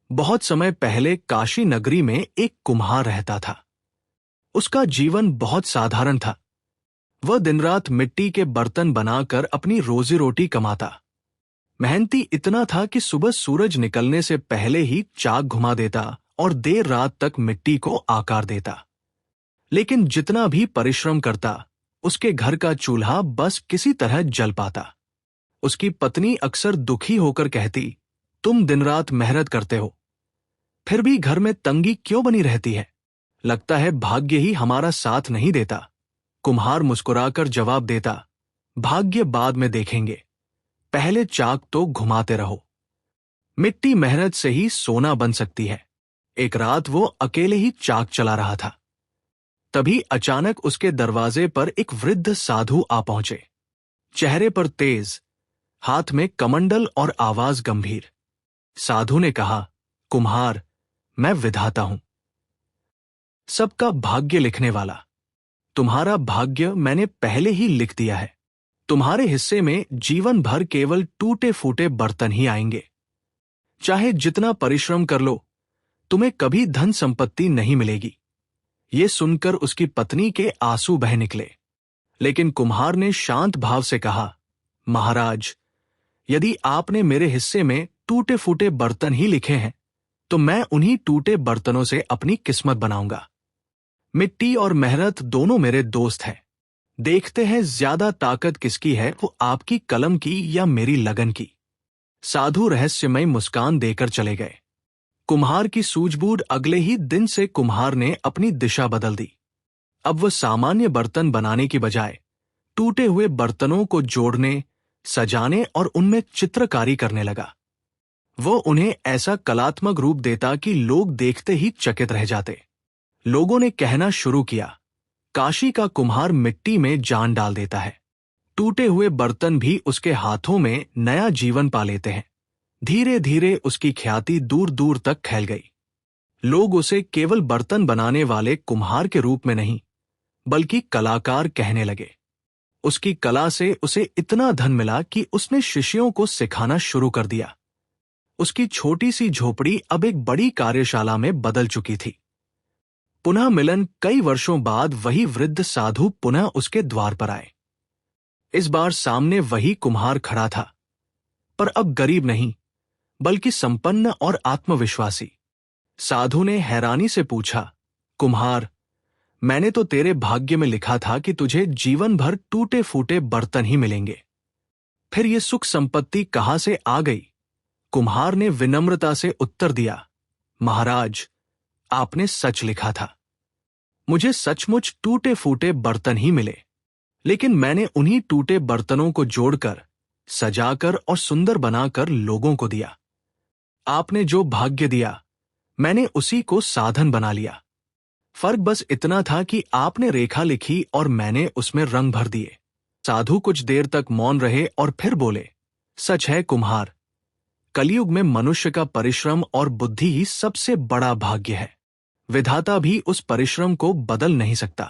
बहुत समय पहले काशी नगरी में एक कुम्हार रहता था। उसका जीवन बहुत साधारण था। वह दिन रात मिट्टी के बर्तन बनाकर अपनी रोजी रोटी कमाता। मेहनती इतना था कि सुबह सूरज निकलने से पहले ही चाक घुमा देता और देर रात तक मिट्टी को आकार देता। लेकिन जितना भी परिश्रम करता, उसके घर का चूल्हा बस किसी तरह जल पाता। उसकी पत्नी अक्सर दुखी होकर कहती, तुम दिन रात मेहनत करते हो, फिर भी घर में तंगी क्यों बनी रहती है? लगता है भाग्य ही हमारा साथ नहीं देता। कुम्हार मुस्कुराकर जवाब देता, भाग्य बाद में देखेंगे, पहले चाक तो घुमाते रहो। मिट्टी मेहनत से ही सोना बन सकती है। एक रात वो अकेले ही चाक चला रहा था। तभी अचानक उसके दरवाजे पर एक वृद्ध साधु आ पहुंचे। चेहरे पर तेज, हाथ में कमंडल और आवाज गंभीर। साधु ने कहा, कुम्हार, मैं विधाता हूं, सबका भाग्य लिखने वाला। तुम्हारा भाग्य मैंने पहले ही लिख दिया है। तुम्हारे हिस्से में जीवन भर केवल टूटे फूटे बर्तन ही आएंगे। चाहे जितना परिश्रम कर लो, तुम्हें कभी धन संपत्ति नहीं मिलेगी। ये सुनकर उसकी पत्नी के आंसू बह निकले। लेकिन कुम्हार ने शांत भाव से कहा, महाराज, यदि आपने मेरे हिस्से में टूटे फूटे बर्तन ही लिखे हैं, तो मैं उन्हीं टूटे बर्तनों से अपनी किस्मत बनाऊंगा। मिट्टी और मेहनत दोनों मेरे दोस्त हैं। देखते हैं ज्यादा ताकत किसकी है, वो आपकी कलम की या मेरी लगन की। साधु रहस्यमय मुस्कान देकर चले गए। कुम्हार की सूझबूझ अगले ही दिन से कुम्हार ने अपनी दिशा बदल दी। अब वह सामान्य बर्तन बनाने की बजाय टूटे हुए बर्तनों को जोड़ने, सजाने और उनमें चित्रकारी करने लगा। वो उन्हें ऐसा कलात्मक रूप देता कि लोग देखते ही चकित रह जाते। लोगों ने कहना शुरू किया, काशी का कुम्हार मिट्टी में जान डाल देता है। टूटे हुए बर्तन भी उसके हाथों में नया जीवन पा लेते हैं। धीरे धीरे उसकी ख्याति दूर दूर तक फैल गई। लोग उसे केवल बर्तन बनाने वाले कुम्हार के रूप में नहीं, बल्कि कलाकार कहने लगे। उसकी कला से उसे इतना धन मिला कि उसने शिष्यों को सिखाना शुरू कर दिया। उसकी छोटी सी झोपड़ी अब एक बड़ी कार्यशाला में बदल चुकी थी। पुनः मिलन कई वर्षों बाद वही वृद्ध साधु पुनः उसके द्वार पर आए। इस बार सामने वही कुम्हार खड़ा था, पर अब गरीब नहीं, बल्कि संपन्न और आत्मविश्वासी। साधु ने हैरानी से पूछा, कुम्हार, मैंने तो तेरे भाग्य में लिखा था कि तुझे जीवन भर टूटे फूटे बर्तन ही मिलेंगे, फिर ये सुख संपत्ति कहां से आ गई? कुम्हार ने विनम्रता से उत्तर दिया, महाराज, आपने सच लिखा था। मुझे सचमुच टूटे फूटे बर्तन ही मिले, लेकिन मैंने उन्हीं टूटे बर्तनों को जोड़कर, सजाकर और सुंदर बनाकर लोगों को दिया। आपने जो भाग्य दिया, मैंने उसी को साधन बना लिया। फर्क बस इतना था कि आपने रेखा लिखी और मैंने उसमें रंग भर दिए। साधु कुछ देर तक मौन रहे और फिर बोले, सच है कुम्हार, कलयुग में मनुष्य का परिश्रम और बुद्धि ही सबसे बड़ा भाग्य है। विधाता भी उस परिश्रम को बदल नहीं सकता।